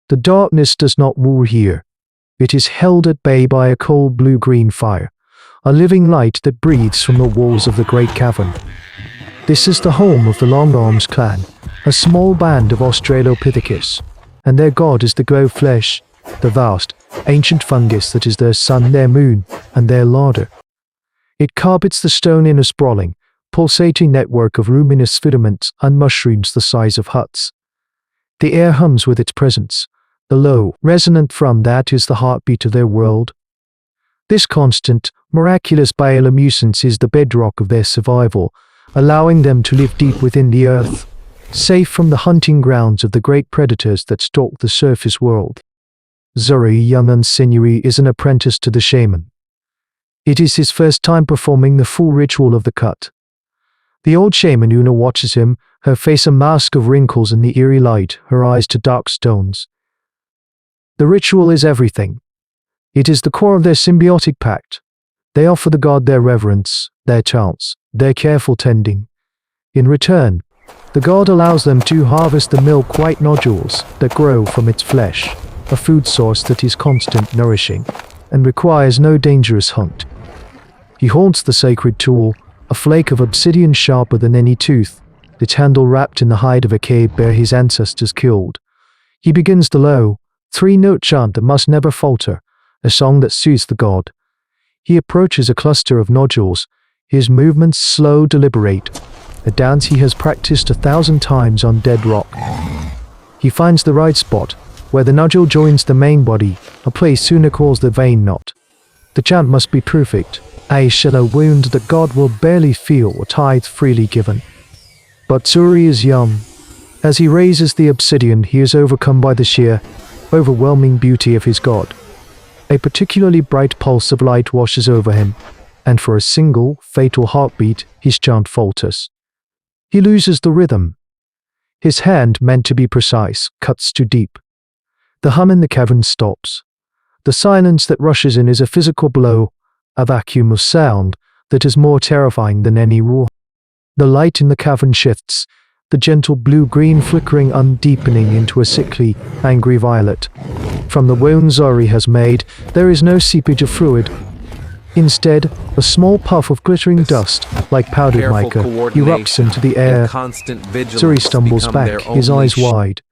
The darkness does not rule here. It is held at bay by a cold blue-green fire, a living light that breathes from the walls of the great cavern. This is the home of the Longarms clan, a small band of Australopithecus, and their god is the glow flesh, the vast, ancient fungus that is their sun, their moon, and their larder. It carpets the stone in a sprawling, pulsating network of luminous filaments and mushrooms the size of huts. The air hums with its presence. The low, resonant thrum that is the heartbeat of their world. This constant, miraculous bioluminescence is the bedrock of their survival, allowing them to live deep within the earth, safe from the hunting grounds of the great predators that stalk the surface world. Zuri, young and sinewy, is an apprentice to the shaman. It is his first time performing the full ritual of the cut. The old shaman Una watches him, her face a mask of wrinkles in the eerie light, her eyes to dark stones. The ritual is everything. It is the core of their symbiotic pact. They offer the god their reverence, their chants, their careful tending. In return, the god allows them to harvest the milk-white nodules that grow from its flesh, a food source that is constant, nourishing, and requires no dangerous hunt. He holds the sacred tool, a flake of obsidian sharper than any tooth, its handle wrapped in the hide of a cave bear his ancestors killed. He begins the low, three-note chant that must never falter, a song that soothes the god. He approaches a cluster of nodules, his movements slow, deliberate, a dance he has practiced 1,000 times on dead rock. He finds the right spot, where the nodule joins the main body, a place Una calls the vein knot. The chant must be perfect, a shallow wound that God will barely feel, a tithe freely given. But Zuri is young. As he raises the obsidian, he is overcome by the sheer, overwhelming beauty of his god. A particularly bright pulse of light washes over him, and for a single, fatal heartbeat, his chant falters. He loses the rhythm. His hand, meant to be precise, cuts too deep. The hum in the cavern stops. The silence that rushes in is a physical blow, a vacuum of sound that is more terrifying than any roar. The light in the cavern shifts, the gentle blue-green flickering undeepening into a sickly, angry violet. From the wound Zuri has made, there is no seepage of fluid. Instead, a small puff of glittering dust, like powdered mica, erupts into the air. Zuri stumbles back, his eyes wide.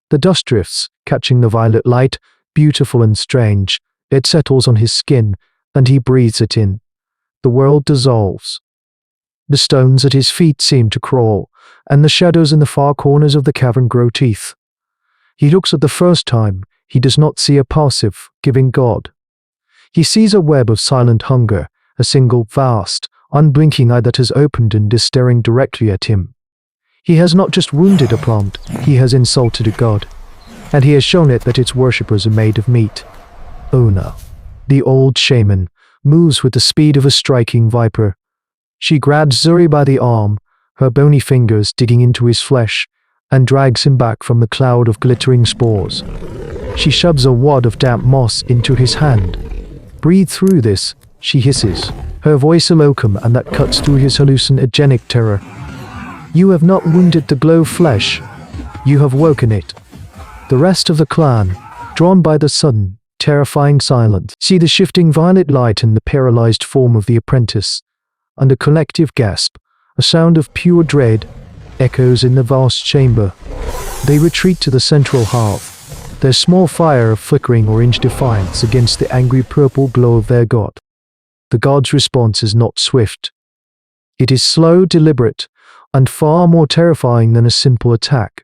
The dust drifts, catching the violet light, beautiful and strange. It settles on his skin, and he breathes it in. The world dissolves. The stones at his feet seem to crawl, and the shadows in the far corners of the cavern grow teeth. He looks at the first time. He does not see a passive, giving god. He sees a web of silent hunger, a single, vast, unblinking eye that has opened and is staring directly at him. He has not just wounded a plant, he has insulted a god, and he has shown it that its worshippers are made of meat. Una, the old shaman, moves with the speed of a striking viper. She grabs Zuri by the arm, her bony fingers digging into his flesh, and drags him back from the cloud of glittering spores. She shoves a wad of damp moss into his hand. "Breathe through this," she hisses, her voice a locum and that cuts through his hallucinogenic terror. "You have not wounded the glow flesh. You have woken it." The rest of the clan, drawn by the sudden, terrifying silence, see the shifting violet light and the paralyzed form of the apprentice. And a collective gasp, a sound of pure dread, echoes in the vast chamber. They retreat to the central hearth, their small fire of flickering orange defiance against the angry purple glow of their god. The god's response is not swift. It is slow, deliberate, and far more terrifying than a simple attack.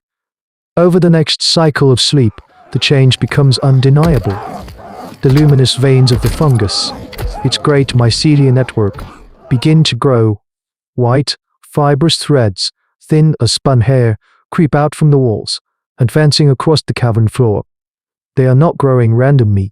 Over the next cycle of sleep, the change becomes undeniable. The luminous veins of the fungus, its great mycelial network, begin to grow. White, fibrous threads, thin as spun hair, creep out from the walls, advancing across the cavern floor. They are not growing randomly.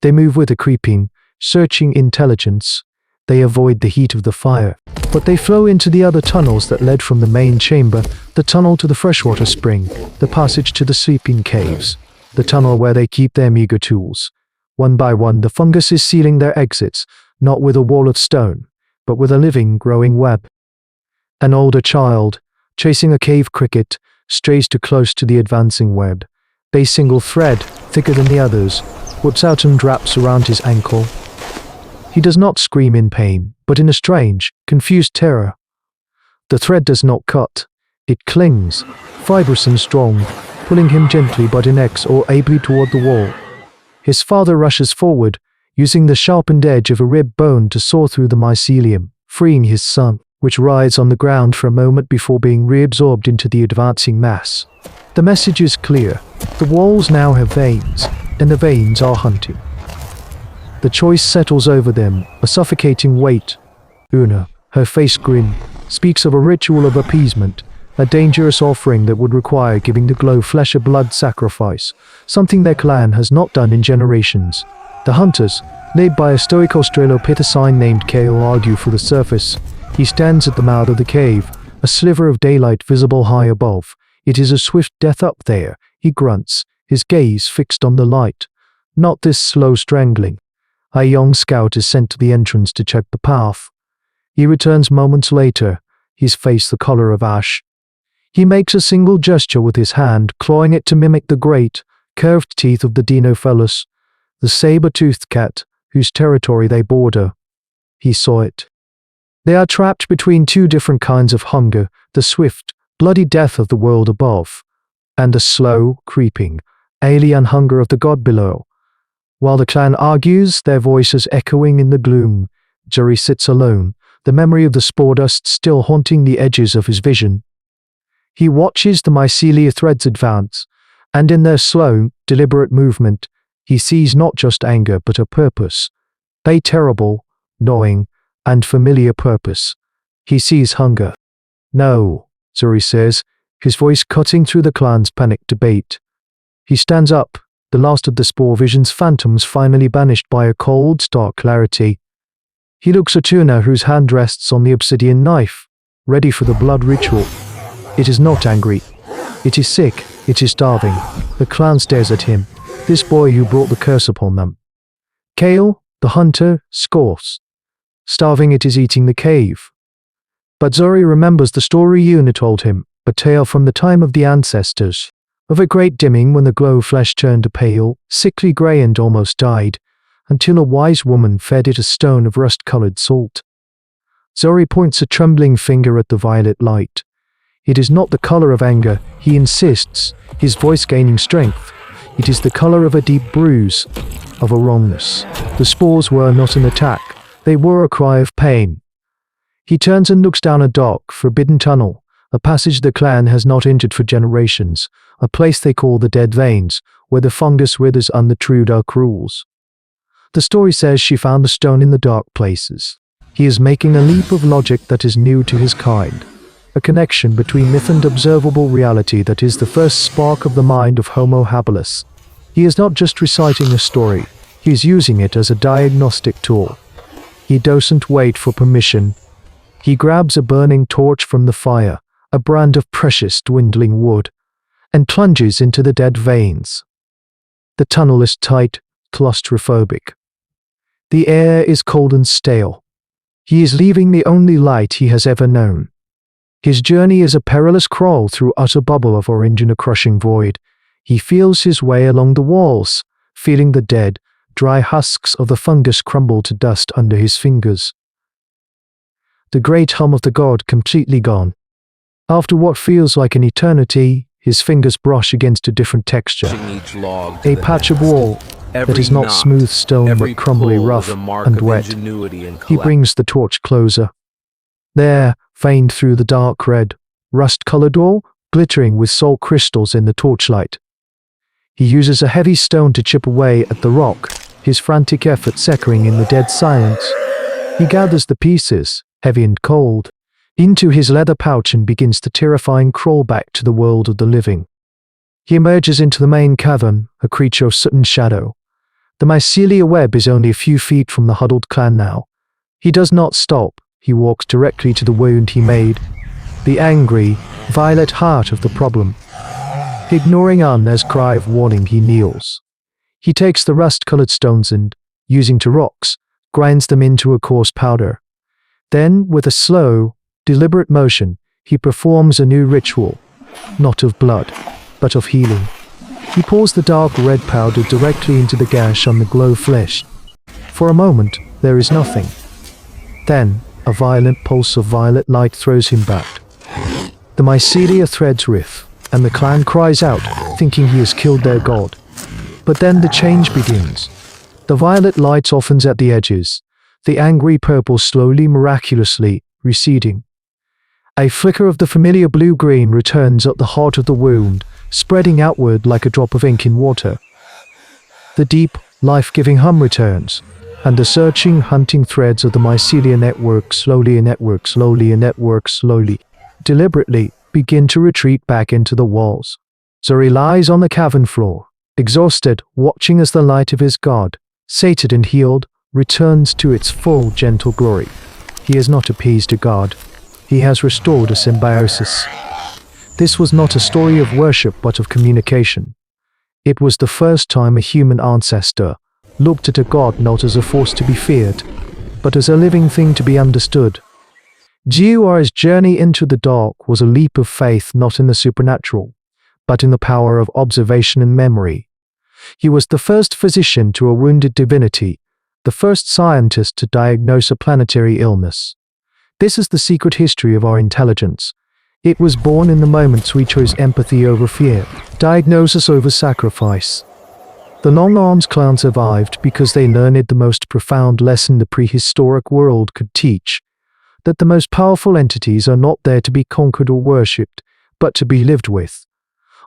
They move with a creeping, searching intelligence. They avoid the heat of the fire, but they flow into the other tunnels that led from the main chamber, the tunnel to the freshwater spring, the passage to the sleeping caves, the tunnel where they keep their meager tools. One by one, the fungus is sealing their exits, not with a wall of stone, but with a living, growing web. An older child, chasing a cave cricket, strays too close to the advancing web. A single thread, thicker than the others, whips out and wraps around his ankle. He does not scream in pain, but in a strange, confused terror. The thread does not cut. It clings, fibrous and strong, pulling him gently but inexorably toward the wall. His father rushes forward, using the sharpened edge of a rib bone to saw through the mycelium, freeing his son, which writhes on the ground for a moment before being reabsorbed into the advancing mass. The message is clear. The walls now have veins, and the veins are hunting. The choice settles over them, a suffocating weight. Una, her face grin, speaks of a ritual of appeasement, a dangerous offering that would require giving the glow flesh a blood sacrifice, something their clan has not done in generations. The hunters, led by a stoic Australopithecus named Kale, argue for the surface. He stands at the mouth of the cave, a sliver of daylight visible high above. It is a swift death up there, he grunts, his gaze fixed on the light. Not this slow strangling. A young scout is sent to the entrance to check the path. He returns moments later, his face the color of ash. He makes a single gesture with his hand, clawing it to mimic the great, curved teeth of the Dinofelus, the saber-toothed cat, whose territory they border. He saw it. They are trapped between two different kinds of hunger, the swift, bloody death of the world above, and the slow, creeping, alien hunger of the god below. While the clan argues, their voices echoing in the gloom, Jerry sits alone, the memory of the spore dust still haunting the edges of his vision. He watches the mycelial threads advance, and in their slow, deliberate movement, he sees not just anger but a purpose, a terrible, gnawing, and familiar purpose. He sees hunger. No, Zuri says, his voice cutting through the clan's panicked debate. He stands up, the last of the spore vision's phantoms finally banished by a cold, stark clarity. He looks at Una, whose hand rests on the obsidian knife, ready for the blood ritual. It is not angry. It is sick. It is starving. The clan stares at him, this boy who brought the curse upon them. Kale, the hunter, scoffs. Starving, it is eating the cave. But Zuri remembers the story Una told him, a tale from the time of the ancestors, of a great dimming when the glow flesh turned a pale, sickly grey and almost died, until a wise woman fed it a stone of rust-colored salt. Zuri points a trembling finger at the violet light. It is not the color of anger, he insists, his voice gaining strength. It is the color of a deep bruise, of a wrongness. The spores were not an attack, they were a cry of pain. He turns and looks down a dark, forbidden tunnel, a passage the clan has not entered for generations, a place they call the Dead Veins, where the fungus withers under true dark rules. The story says she found the stone in the dark places. He is making a leap of logic that is new to his kind, a connection between myth and observable reality that is the first spark of the mind of Homo habilis. He is not just reciting a story, he is using it as a diagnostic tool. He doesn't wait for permission. He grabs a burning torch from the fire, a brand of precious dwindling wood, and plunges into the dead veins. The tunnel is tight, claustrophobic. The air is cold and stale. He is leaving the only light he has ever known. His journey is a perilous crawl through utter bubble of orange in a crushing void. He feels his way along the walls, feeling the dead, dry husks of the fungus crumble to dust under his fingers. The great hum of the god completely gone. After what feels like an eternity, his fingers brush against a different texture. A patch of wall that is not smooth stone but crumbly, rough, and wet. He brings the torch closer. There, veined through the dark red, rust-colored wall, glittering with salt crystals in the torchlight. He uses a heavy stone to chip away at the rock, his frantic efforts echoing in the dead silence. He gathers the pieces, heavy and cold, into his leather pouch and begins the terrifying crawl back to the world of the living. He emerges into the main cavern, a creature of soot and shadow. The mycelial web is only a few feet from the huddled clan now. He does not stop. He walks directly to the wound he made, the angry, violet heart of the problem. Ignoring Anna's cry of warning, he kneels. He takes the rust-colored stones and, using two rocks, grinds them into a coarse powder. Then, with a slow, deliberate motion, he performs a new ritual, not of blood, but of healing. He pours the dark red powder directly into the gash on the glow flesh. For a moment, there is nothing. Then, a violent pulse of violet light throws him back. The mycelia threads riff, and the clan cries out, thinking he has killed their god. But then the change begins. The violet light softens at the edges, the angry purple slowly, miraculously, receding. A flicker of the familiar blue-green returns at the heart of the wound, spreading outward like a drop of ink in water. The deep, life-giving hum returns, and the searching, hunting threads of the mycelia slowly, deliberately, begin to retreat back into the walls. Zuri lies on the cavern floor, exhausted, watching as the light of his god, sated and healed, returns to its full, gentle glory. He has not appeased a god. He has restored a symbiosis. This was not a story of worship but of communication. It was the first time a human ancestor looked at a god not as a force to be feared, but as a living thing to be understood. Jiuar's journey into the dark was a leap of faith not in the supernatural, but in the power of observation and memory. He was the first physician to a wounded divinity, the first scientist to diagnose a planetary illness. This is the secret history of our intelligence. It was born in the moments we chose empathy over fear, diagnosis over sacrifice. The Long Arms clan survived because they learned the most profound lesson the prehistoric world could teach, that the most powerful entities are not there to be conquered or worshipped, but to be lived with.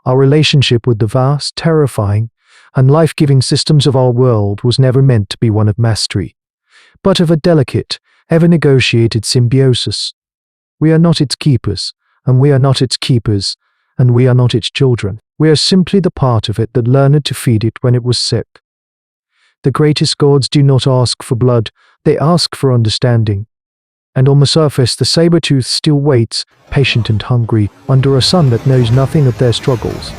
Our relationship with the vast, terrifying, and life-giving systems of our world was never meant to be one of mastery, but of a delicate, ever-negotiated symbiosis. We are not its keepers, and we are not its keepers, and we are not its children. We are simply the part of it that learned to feed it when it was sick. The greatest gods do not ask for blood, they ask for understanding. And on the surface the saber-tooth still waits, patient and hungry, under a sun that knows nothing of their struggles.